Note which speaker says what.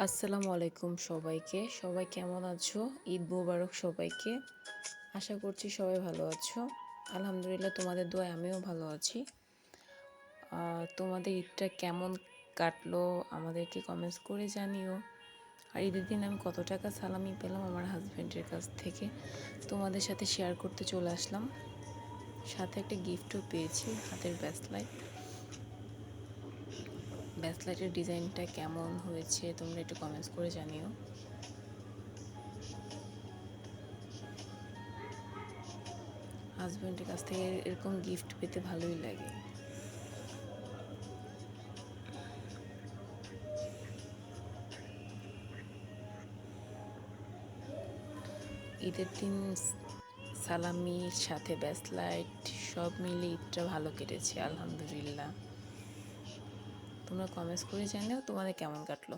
Speaker 1: আসসালামু আলাইকুম সবাইকে। সবাই কেমন আছো? ঈদ মোবারক সবাইকে। আশা করছি সবাই ভালো আছো। আলহামদুলিল্লাহ তোমাদের দোয়ায় আমিও ভালো আছি। তোমাদের ঈদটা কেমন কাটলো আমাদেরকে কমেন্টস করে জানিও। আর ঈদের দিন আমি কত টাকা সালামি পেলাম আমার হাজব্যান্ডের কাছ থেকে তোমাদের সাথে শেয়ার করতে চলে আসলাম। সাথে একটা গিফটও পেয়েছি, হাতের ব্রেসলাইটের ডিজাইনটা কেমন হয়েছে তোমরা একটু কমেন্টস করে জানিও। হাজব্যান্ডের কাছ থেকে এরকম গিফট পেতে ভালোই লাগে। ঈদের দিন সালামির সাথে ব্রেসলাইট সব মিলে ঈদটা ভালো কেটেছে আলহামদুলিল্লাহ। তোমরা কমেন্টস করে জানিও তোমাদের কেমন কাটলো।